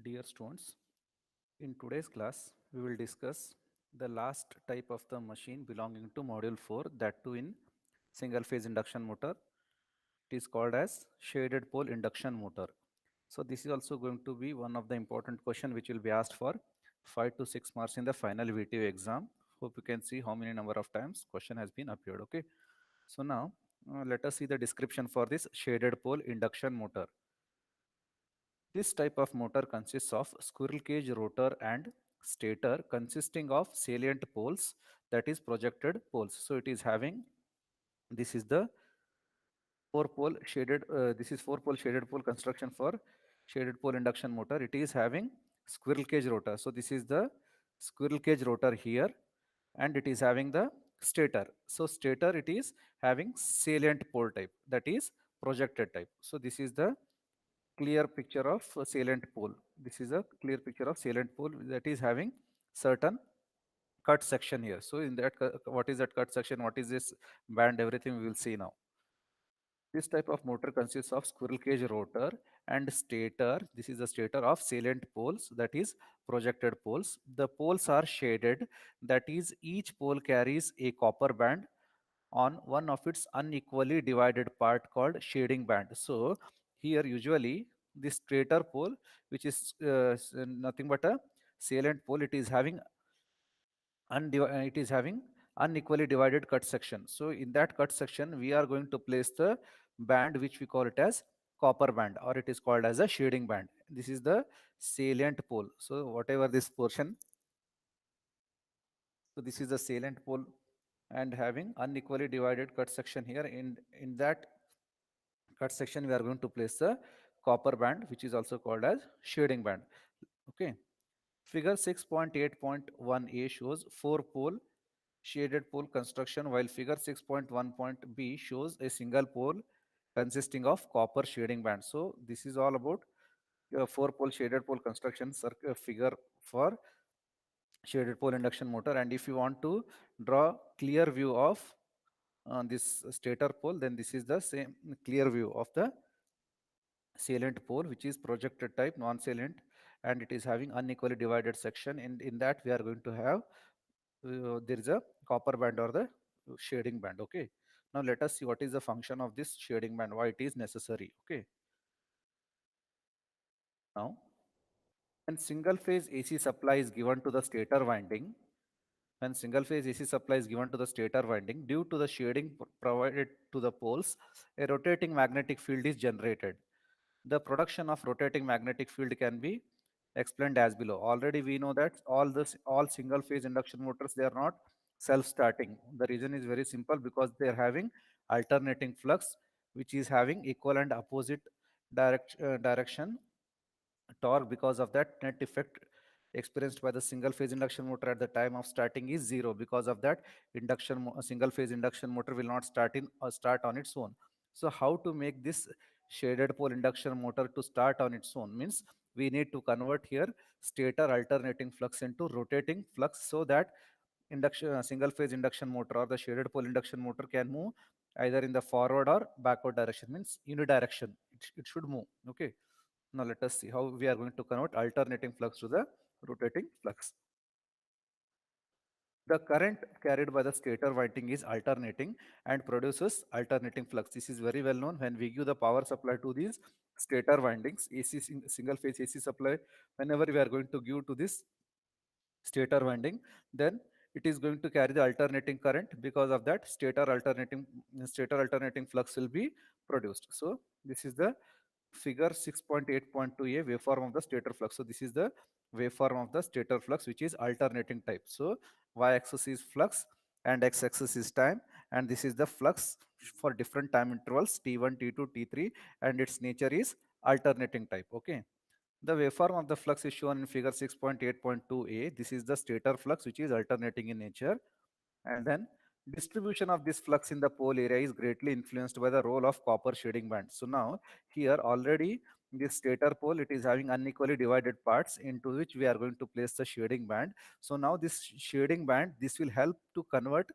Dear students, in today's class, we will discuss the last type of the machine belonging to module 4, that too in single phase induction motor. It is called as shaded pole induction motor. So this is also going to be one of the important question which will be asked for 5 to 6 marks in the final VTU exam. Hope you can see how many number of times question has been appeared. Okay. So now let us see the description for this shaded pole induction motor. This type of motor consists of squirrel cage rotor and stator consisting of salient poles, that is projected poles. So it is having, this is the this is four pole shaded pole construction for shaded pole induction motor. It is having squirrel cage rotor. So this is the squirrel cage rotor here, and it is having the stator. So stator, it is having salient pole type, that is projected type. So this is the clear picture of salient pole. This is a clear picture of salient pole that is having certain cut section here. So in that, what is that cut section? What is this band? Everything we will see now. This type of motor consists of squirrel cage rotor and stator. This is the stator of salient poles, that is projected poles. The poles are shaded, that is each pole carries a copper band on one of its unequally divided part called shading band. So here usually this stator pole, which is nothing but a salient pole, it is having unequally divided cut section. So in that cut section, we are going to place the band which we call it as copper band, or it is called as a shading band. This is the salient pole. So whatever this portion, so this is the salient pole and having unequally divided cut section here. In that cut section, we are going to place the copper band, which is also called as shading band. Okay. Figure 6.8.1a shows 4-pole shaded pole construction, while figure 6.1.b shows a single pole consisting of copper shading band. So this is all about 4-pole shaded pole construction figure for shaded pole induction motor. And if you want to draw clear view of this stator pole, then this is the same clear view of the salient pole, which is projected type, non-salient, and it is having unequally divided section. And in that, we are going to have there is a copper band or the shading band. Okay. Now let us see what is the function of this shading band, why it is necessary. Okay. Now, when single phase AC supply is given to the stator winding, when single phase AC supply is given to the stator winding, due to the shading provided to the poles, a rotating magnetic field is generated. The production of rotating magnetic field can be explained as below. Already we know that all single phase induction motors, they are not self-starting. The reason is very simple, because they are having alternating flux, which is having equal and opposite direction torque. Because of that, net effect experienced by the single phase induction motor at the time of starting is zero. Because of that, single phase induction motor will not start on its own. So how to make this shaded pole induction motor to start on its own? Means we need to convert here stator alternating flux into rotating flux, so that single phase induction motor or the shaded pole induction motor can move either in the forward or backward direction. Means unidirection, it should move. Okay. Now let us see how we are going to convert alternating flux to the rotating flux. The current carried by the stator winding is alternating and produces alternating flux. This is very well known. When we give the power supply to these stator windings, single phase AC supply, whenever we are going to give to this stator winding, then it is going to carry the alternating current. Because of that, stator alternating flux will be produced. So this is the figure 6.8.2a waveform of the stator flux. So this is the waveform of the stator flux, which is alternating type. So y-axis is flux and x-axis is time, and this is the flux for different time intervals t1, t2, t3, and its nature is alternating type. Okay. The waveform of the flux is shown in figure 6.8.2a. This is the stator flux, which is alternating in nature. And then distribution of this flux in the pole area is greatly influenced by the role of copper shading band. So now here already this stator pole, it is having unequally divided parts into which we are going to place the shading band. So now this shading band, this will help to convert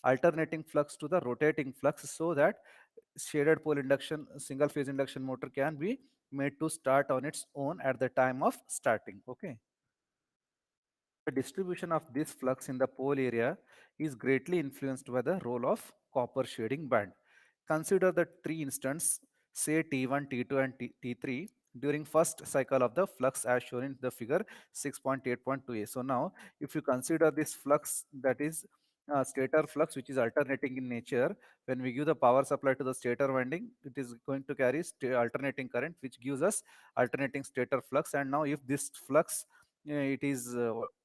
alternating flux to the rotating flux, so that shaded pole induction single phase induction motor can be made to start on its own at the time of starting. Okay. The distribution of this flux in the pole area is greatly influenced by the role of copper shading band. Consider the three instants, say T1, T2 and T3 during first cycle of the flux as shown in the figure 6.8.2a. So now if you consider this flux, that is stator flux, which is alternating in nature, when we give the power supply to the stator winding, it is going to carry alternating current, which gives us alternating stator flux. And now if this flux it is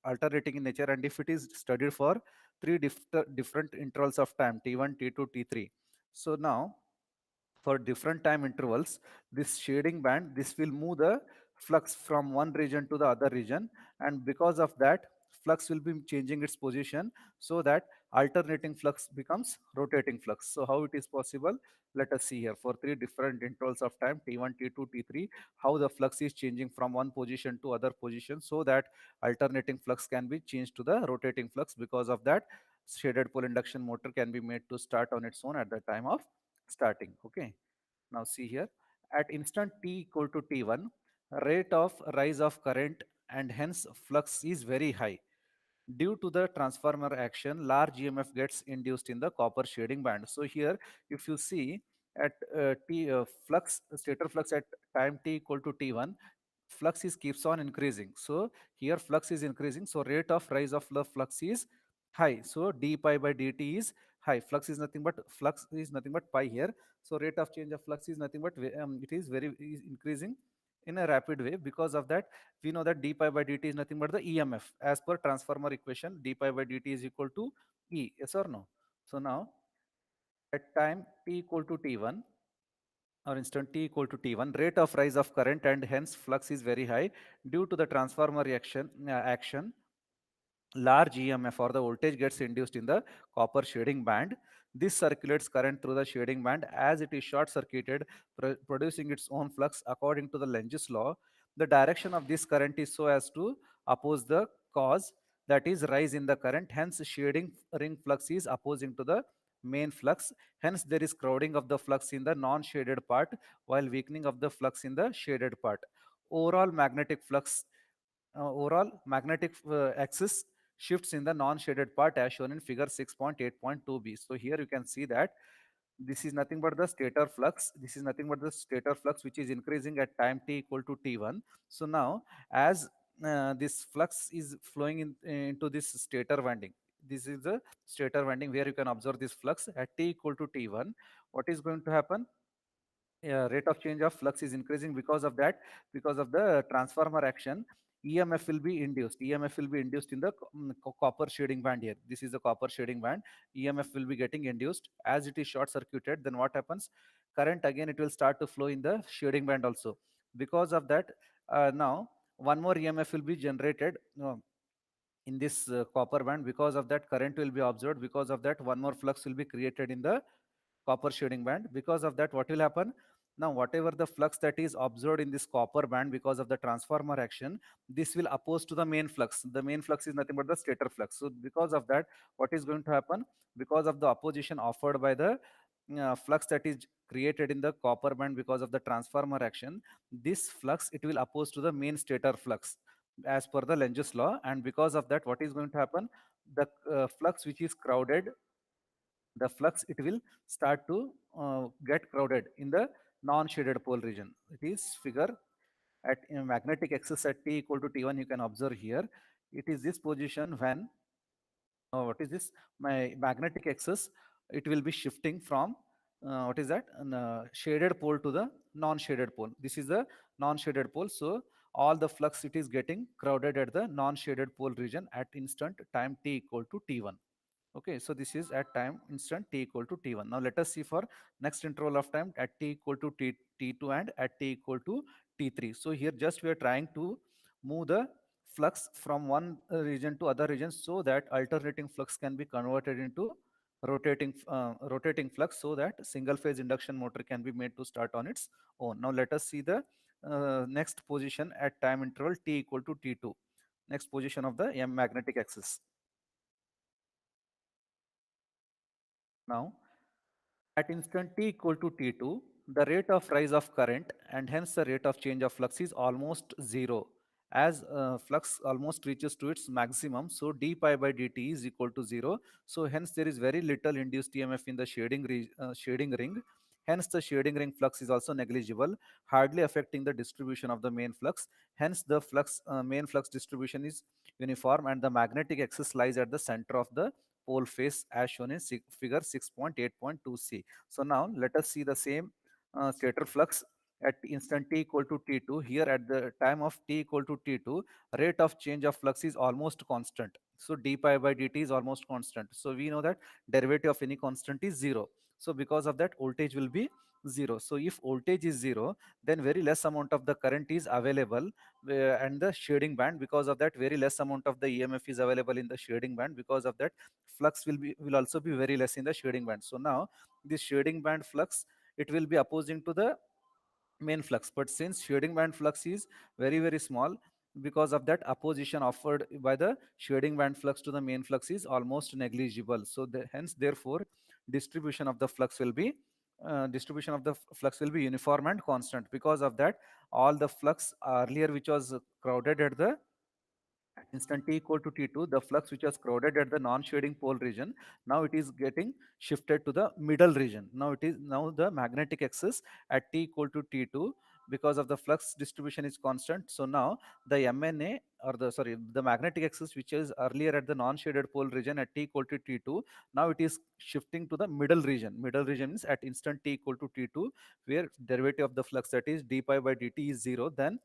alternating in nature, and if it is studied for three different intervals of time, t1, t2, t3. So now for different time intervals, this shading band, this will move the flux from one region to the other region, and because of that flux will be changing its position, so that alternating flux becomes rotating flux. So how it is possible? Let us see here. For three different intervals of time, t1, t2, t3, how the flux is changing from one position to other position, so that alternating flux can be changed to the rotating flux. Because of that, shaded pole induction motor can be made to start on its own at the time of starting. Okay. Now see here, at instant t equal to t1, rate of rise of current and hence flux is very high. Due to the transformer action, large EMF gets induced in the copper shading band. So here, if you see at t flux, stator flux at time t equal to t1, flux is keeps on increasing. So here flux is increasing. So rate of rise of the flux is high. So d pi by dt is high. Flux is nothing but pi here. So rate of change of flux is nothing but it is very is increasing in a rapid way. Because of that, we know that d pi by dt is nothing but the EMF. As per transformer equation, d pi by dt is equal to E. Yes or no? So now at time t equal to t1, or instant t equal to t1, rate of rise of current and hence flux is very high. Due to the transformer action, large EMF or the voltage gets induced in the copper shading band. This circulates current through the shading band as it is short circuited, producing its own flux according to the Lenz law. The direction of this current is so as to oppose the cause, that is rise in the current. Hence shading ring flux is opposing to the main flux. Hence there is crowding of the flux in the non-shaded part while weakening of the flux in the shaded part. Overall magnetic flux overall magnetic axis shifts in the non-shaded part as shown in figure 6.8.2b. So here you can see that this is nothing but the stator flux. This is nothing but the stator flux which is increasing at time t equal to t1. So now as this flux is flowing into this stator winding, this is the stator winding where you can observe this flux at t equal to t1. What is going to happen? Rate of change of flux is increasing. Because of that, because of the transformer action, EMF will be induced. EMF will be induced in the copper shading band here. This is the copper shading band. EMF will be getting induced. As it is short circuited, then what happens? Current again it will start to flow in the shading band also. Because of that, now one more EMF will be generated in this copper band. Because of that, current will be observed. Because of that, one more flux will be created in the copper shading band. Because of that, what will happen? Now whatever the flux that is observed in this copper band because of the transformer action, this will oppose to the main flux. The main flux is nothing but the stator flux. So because of that, what is going to happen? Because of the opposition offered by the flux that is created in the copper band because of the transformer action, this flux it will oppose to the main stator flux as per the Lenz's law. And because of that, what is going to happen? The flux which is crowded, the flux it will start to get crowded in the non-shaded pole region. It is figure at magnetic axis at t equal to t1. You can observe here. It is this position when what is this? My magnetic axis it will be shifting from what is that? Shaded pole to the non-shaded pole. This is the non-shaded pole. So all the flux it is getting crowded at the non-shaded pole region at instant time t equal to t1. Okay, so this is at time instant t equal to t1. Now let us see for next interval of time at t equal to t2 and at t equal to t3. So here just we are trying to move the flux from one region to other region, so that alternating flux can be converted into rotating flux, so that single phase induction motor can be made to start on its own. Now let us see the next position at time interval t equal to t2. Next position of the magnetic axis. Now At instant t equal to t2, the rate of rise of current and hence the rate of change of flux is almost zero. As flux almost reaches to its maximum, so d pi by dt is equal to zero. So hence there is very little induced EMF in the shading ring. Hence the shading ring flux is also negligible, hardly affecting the distribution of the main flux. Hence the main flux distribution is uniform and the magnetic axis lies at the center of the pole face as shown in figure 6.8.2c. So now let us see the same stator flux at instant t equal to t2. Here at the time of t equal to t2, rate of change of flux is almost constant. So d pi by dt is almost constant. So we know that derivative of any constant is zero. So because of that, voltage will be zero. So if voltage is zero, then very less amount of the current is available and the shading band. Because of that, very less amount of the EMF is available in the shading band. Because of that, flux will also be very less in the shading band. So now this shading band flux, it will be opposing to the main flux, but since shading band flux is very small, because of that opposition offered by the shading band flux to the main flux is almost negligible. So hence therefore distribution of the flux will be uniform and constant. Because of that, all the flux earlier which was crowded at the instant t equal to t2, the flux which was crowded at the non-shading pole region, now it is getting shifted to the middle region. Now the magnetic axis at t equal to t2, because of the flux distribution is constant. So now the MNA, or the magnetic axis which is earlier at the non-shaded pole region at t equal to t2, now it is shifting to the middle region. Middle region means at instant t equal to t2, where derivative of the flux, that is d pi by dt, is zero. Then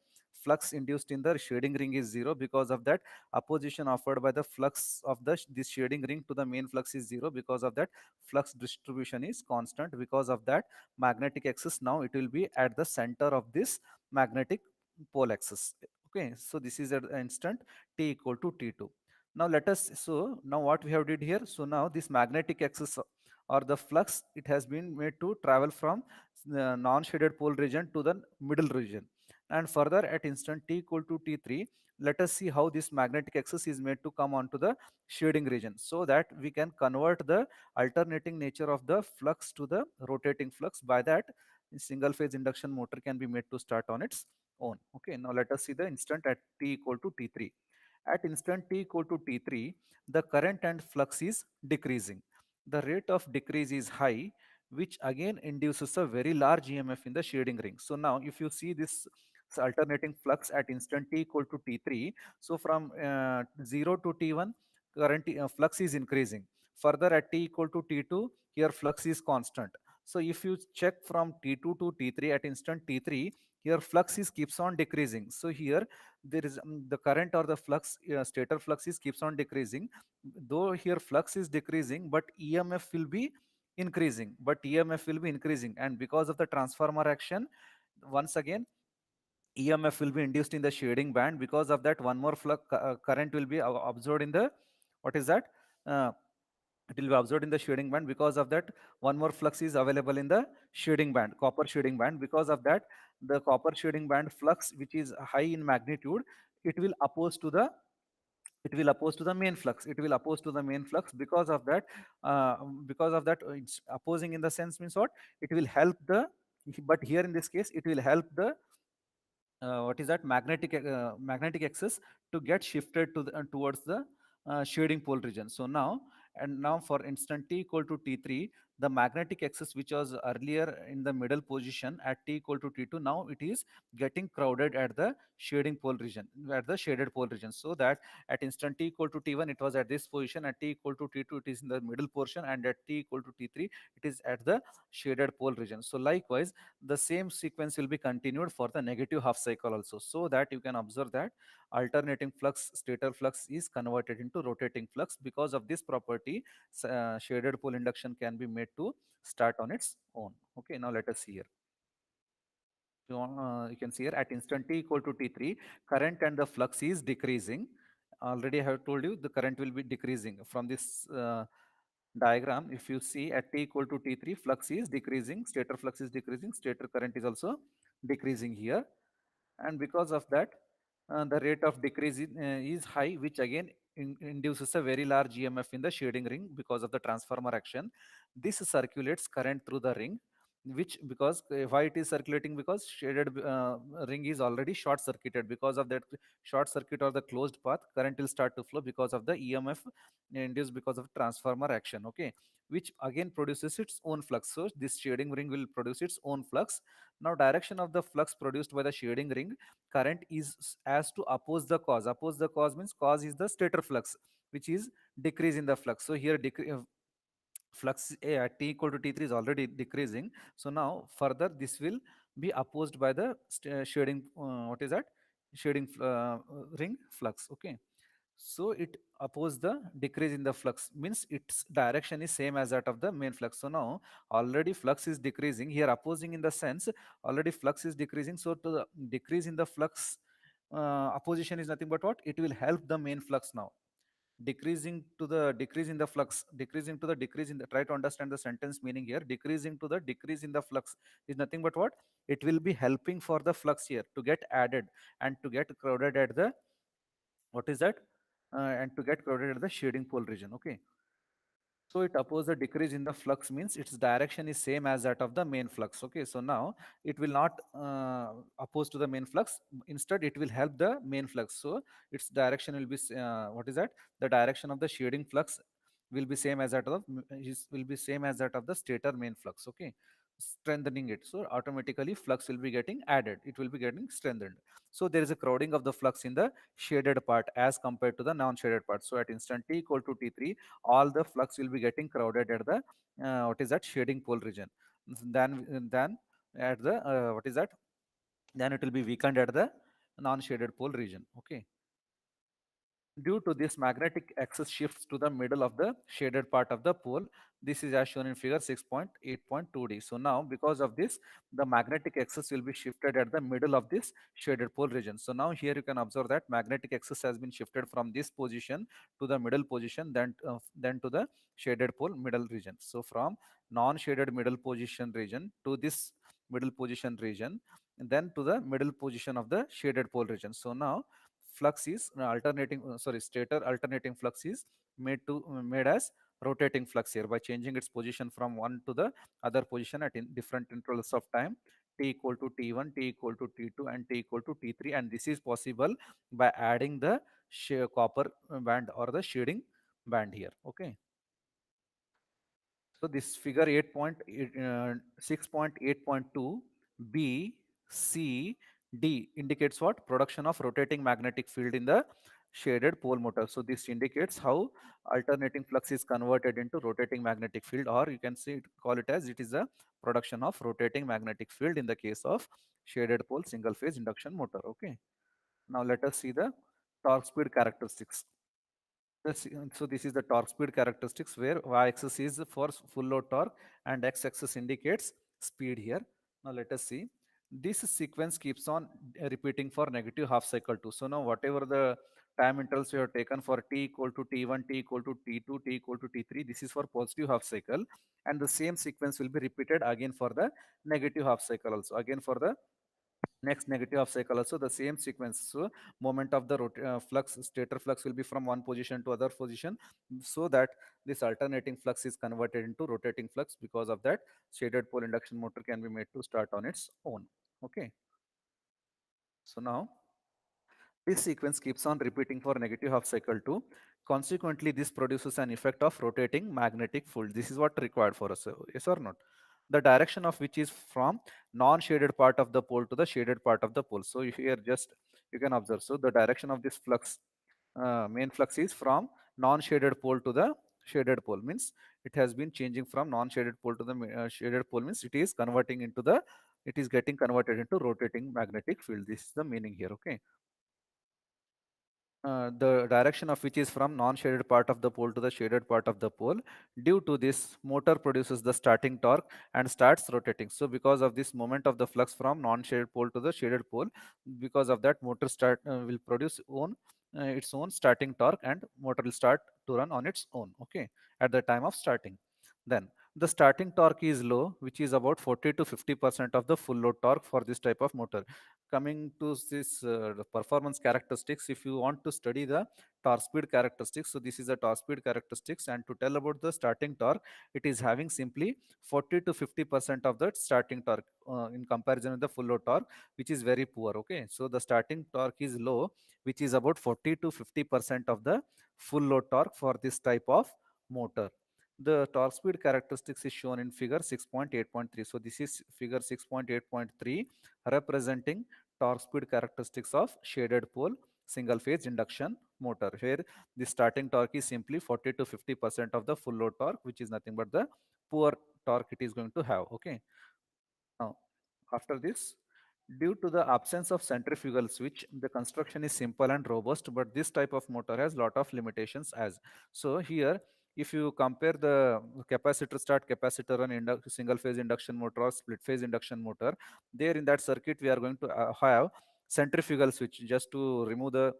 flux induced in the shading ring is zero. Because of that, opposition offered by the flux of this shading ring to the main flux is zero. Because of that, flux distribution is constant. Because of that, magnetic axis, now it will be at the center of this magnetic pole axis. Okay, so this is at the instant t equal to t2. Now let us, so now what we have did here, so now this magnetic axis or the flux, it has been made to travel from non-shaded pole region to the middle region. And further at instant t equal to t3, let us see how this magnetic axis is made to come onto the shading region, so that we can convert the alternating nature of the flux to the rotating flux. By that, single phase induction motor can be made to start on its own. Okay, now let us see the instant at t equal to t3. At instant t equal to t3, the current and flux is decreasing. The rate of decrease is high, which again induces a very large EMF in the shading ring. So now if you see this alternating flux at instant t equal to t3, so from 0 to t1, current flux is increasing. Further at t equal to t2, here flux is constant. So if you check from t2 to t3 at instant t3, here flux is keeps on decreasing. So here there is the current or the flux, stator flux is keeps on decreasing. Though here flux is decreasing, but EMF will be increasing. And because of the transformer action, once again EMF will be induced in the shading band. Because of that, one more current will be absorbed in the, what is that? Uh, it will be absorbed in the shading band. Because of that, one more flux is available in the shading band, copper shading band. Because of that, the copper shading band flux, which is high in magnitude, it will oppose to the main flux. Because of that, it's opposing in the sense means what, it will help the, but here in this case it will help the what is that, magnetic axis to get shifted to towards the shading pole region. So now for instant t equal to t3, the magnetic axis which was earlier in the middle position at t equal to t2, now it is getting crowded at the shading pole region, at the shaded pole region. So that at instant t equal to t1, it was at this position. At t equal to t2, it is in the middle portion. And at t equal to t3, it is at the shaded pole region. So likewise, the same sequence will be continued for the negative half cycle also. So that you can observe that alternating flux, stator flux, is converted into rotating flux. Because of this property, shaded pole induction can be made to start on its own. Okay, now let us see here. You can see here at instant t equal to t3, current and the flux is decreasing. Already I have told you the current will be decreasing. From this diagram, if you see at t equal to t3, flux is decreasing, stator flux is decreasing, stator current is also decreasing here. And because of that, the rate of decrease is high, which again induces a very large EMF in the shading ring because of the transformer action. This circulates current through the ring, which because why it is circulating, because shaded ring is already short circuited. Because of that short circuit or the closed path, current will start to flow because of the EMF induced because of transformer action. Okay, which again produces its own flux. So this shading ring will produce its own flux. Now direction of the flux produced by the shading ring current is as to oppose the cause. Oppose the cause means cause is the stator flux, which is decrease in the flux. So here flux at t equal to t3 is already decreasing. So now further this will be opposed by the shading what is that shading ring flux. Okay, so it oppose the decrease in the flux, means its direction is same as that of the main flux. So now already flux is decreasing, here opposing in the sense already flux is decreasing. So to the decrease in the flux, opposition is nothing but what, it will help the main flux. Now decreasing to the decrease in the flux, decreasing to the decrease in the, try to understand the sentence meaning here. Decreasing to the decrease in the flux is nothing but what, it will be helping for the flux here to get added and to get crowded at the what is that and to get crowded at the shading pole region. Okay, so it opposes the decrease in the flux, means its direction is same as that of the main flux. Okay, so now it will not oppose to the main flux, instead it will help the main flux. So its direction will be what is that, the direction of the shading flux will be same as that of will be same as that of the stator main flux. Okay, strengthening it, so automatically flux will be getting added, it will be getting strengthened. So there is a crowding of the flux in the shaded part as compared to the non-shaded part. So at instant t equal to t3, all the flux will be getting crowded at the what is that shading pole region. Then at the what is that, then it will be weakened at the non-shaded pole region. Okay, due to this, magnetic axis shifts to the middle of the shaded part of the pole. This is as shown in figure 6.8.2d. So now because of this, the magnetic axis will be shifted at the middle of this shaded pole region. So now here you can observe that magnetic axis has been shifted from this position to the middle position, then to the shaded pole middle region. So from non-shaded middle position region to this middle position region, and then to the middle position of the shaded pole region. So now flux is alternating sorry stator alternating flux is made as rotating flux here by changing its position from one to the other position at different intervals of time, t equal to t1, t equal to t2, and t equal to t3. And this is possible by adding the copper band or the shading band here. Okay, so this figure 6.8.2 B, C, D indicates what? Production of rotating magnetic field in the shaded pole motor. So this indicates how alternating flux is converted into rotating magnetic field, or you can see it, call it as it is a production of rotating magnetic field in the case of shaded pole single phase induction motor. Okay. Now let us see the torque speed characteristics. So this is the torque speed characteristics, where y-axis is for full load torque and x-axis indicates speed here. Now let us see. This sequence keeps on repeating for negative half cycle 2. So now whatever the time intervals you have taken for t equal to t1, t equal to t2, t equal to t3, this is for positive half cycle, and the same sequence will be repeated again for the negative half cycle also, again for the next negative half cycle also the same sequence. So moment of the flux, stator flux will be from one position to other position, so that this alternating flux is converted into rotating flux. Because of that, shaded pole induction motor can be made to start on its own. Okay, so now this sequence keeps on repeating for negative half cycle 2. Consequently, this produces an effect of rotating magnetic field. This is what required for us. Yes or not? The direction of which is from non-shaded part of the pole to the shaded part of the pole. So here just you can observe. So the direction of this flux, main flux is from non-shaded pole to the shaded pole. Means it has been changing from non-shaded pole to the shaded pole. Means it is converting into the, it is getting converted into rotating magnetic field. This is the meaning here. Okay, the direction of which is from non-shaded part of the pole to the shaded part of the pole. Due to this, motor produces the starting torque and starts rotating. So because of this moment of the flux from non-shaded pole to the shaded pole, because of that, motor will produce its own starting torque, and motor will start to run on its own. Okay, at the time of starting. Then The starting torque is low, which is about 40 to 50% of the full load torque for this type of motor. Coming to this the performance characteristics, if you want to study the torque speed characteristics, so this is the torque speed characteristics, and to tell about the starting torque, it is having simply 40 to 50% of the starting torque in comparison with the full load torque, which is very poor. Okay, so the starting torque is low, which is about 40 to 50% of the full load torque for this type of motor. The torque speed characteristics is shown in figure 6.8.3. So this is figure 6.8.3 representing torque speed characteristics of shaded pole single phase induction motor. Here the starting torque is simply 40 to 50% of the full load torque, which is nothing but the poor torque it is going to have. Okay. Now, after this, due to the absence of centrifugal switch, the construction is simple and robust, but this type of motor has lot of limitations as. So here, if you compare the capacitor start capacitor on single phase induction motor or split phase induction motor, there in that circuit we are going to have centrifugal switch just to remove the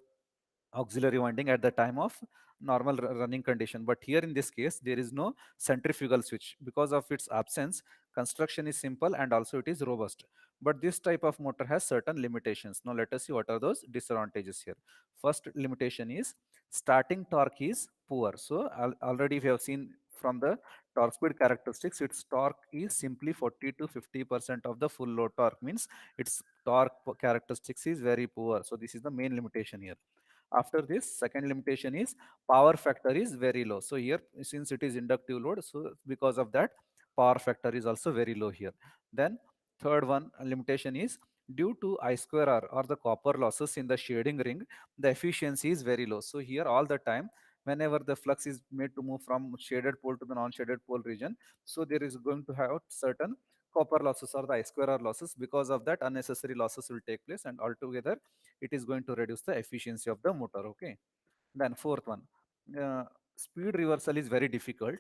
auxiliary winding at the time of normal running condition. But here in this case there is no centrifugal switch. Because of its absence, construction is simple and also it is robust, but this type of motor has certain limitations. Now let us see what are those disadvantages here. First limitation is starting torque is poor. So already we have seen from the torque speed characteristics, its torque is simply 40 to 50% of the full load torque, means its torque characteristics is very poor. So this is the main limitation here. After this, second limitation is power factor is very low. So here, since it is inductive load, so because of that, power factor is also very low here. Then third one limitation is due to I square R or the copper losses in the shading ring, the efficiency is very low. So here all the time, whenever the flux is made to move from shaded pole to the non-shaded pole region, so there is going to have certain copper losses or the I square R losses. Because of that, unnecessary losses will take place, and altogether it is going to reduce the efficiency of the motor. Okay. Then fourth one, uh, speed reversal is very difficult.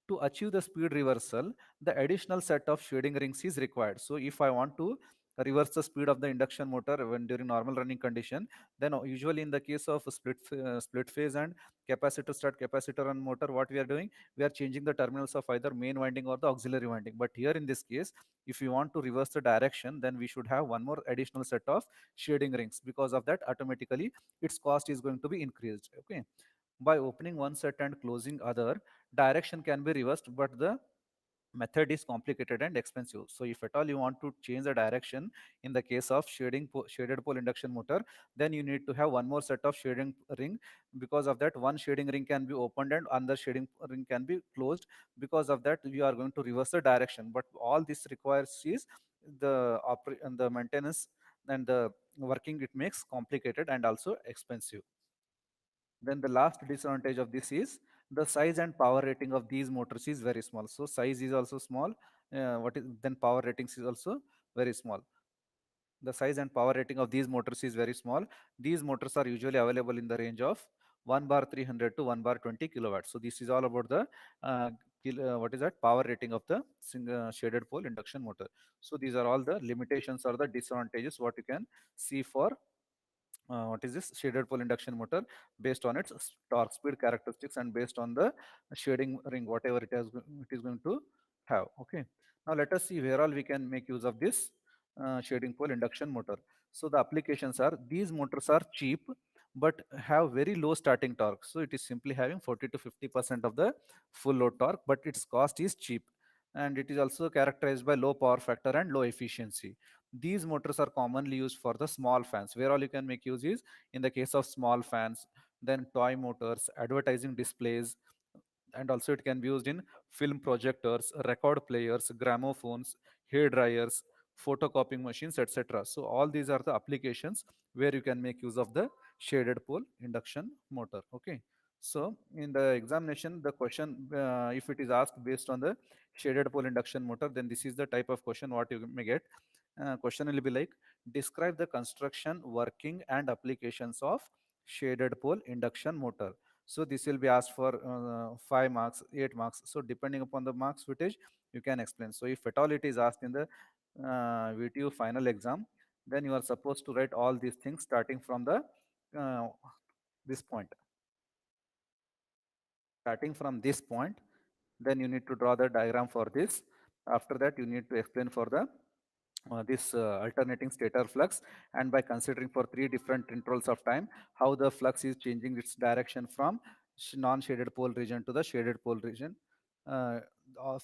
To achieve the speed reversal, the additional set of shading rings is required. So if I want to reverse the speed of the induction motor when during normal running condition, then usually in the case of split phase and capacitor start capacitor and motor, what we are doing, we are changing the terminals of either main winding or the auxiliary winding. But here in this case, if you want to reverse the direction, then we should have one more additional set of shading rings. Because of that, automatically its cost is going to be increased. Okay. By opening one set and closing other, direction can be reversed, but the method is complicated and expensive. So if at all you want to change the direction in the case of shaded pole induction motor, then you need to have one more set of shading ring. Because of that, one shading ring can be opened and another shading ring can be closed. Because of that, we are going to reverse the direction, but all this requires is and the maintenance and the working, it makes complicated and also expensive. Then the last disadvantage of this is the size and power rating of these motors is very small. So size is also small. What is then power ratings is also very small. The size and power rating of these motors is very small. These motors are usually available in the range of 1 bar 300 to 1 bar 20 kilowatts. So this is all about the what is that power rating of the shaded pole induction motor. So these are all the limitations or the disadvantages what you can see for what is this shaded pole induction motor, based on its torque speed characteristics and based on the shading ring whatever it is going to have. Okay. Now let us see where all we can make use of this shading pole induction motor. So the applications are, these motors are cheap but have very low starting torque. So it is simply having 40 to 50% of the full load torque, but its cost is cheap, and it is also characterized by low power factor and low efficiency. These motors are commonly used for the small fans. Where all you can make use is in the case of small fans, then toy motors, advertising displays, and also it can be used in film projectors, record players, gramophones, hair dryers, photocopying machines, etc. So all these are the applications where you can make use of the shaded pole induction motor. Okay. So in the examination, the question, if it is asked based on the shaded pole induction motor, then this is the type of question what you may get. Question will be like, describe the construction, working and applications of shaded pole induction motor. So this will be asked for 5 marks, 8 marks. So depending upon the marks weightage, you can explain. So if at all it is asked in the VTU final exam, then you are supposed to write all these things starting from the uh, this point. Starting from this point, Then you need to draw the diagram for this. After that, you need to explain for the this alternating stator flux, and by considering for three different intervals of time how the flux is changing its direction from non-shaded pole region to the shaded pole region, uh,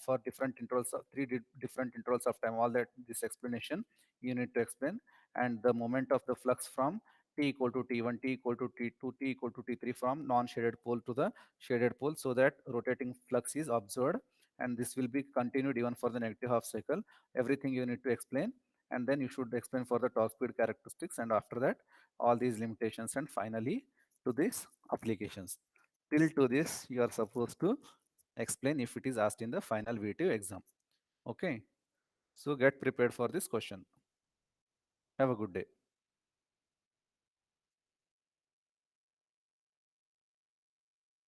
for different intervals of different intervals of time. All that this explanation you need to explain, and the moment of the flux from t equal to t1, t equal to t2, t equal to t3 from non-shaded pole to the shaded pole, so that rotating flux is observed, and this will be continued even for the negative half cycle. Everything you need to explain, and then you should explain for the torque speed characteristics, and after that all these limitations, and finally to these applications. Till to this you are supposed to explain if it is asked in the final VTU exam. Okay, so get prepared for this question. Have a good day.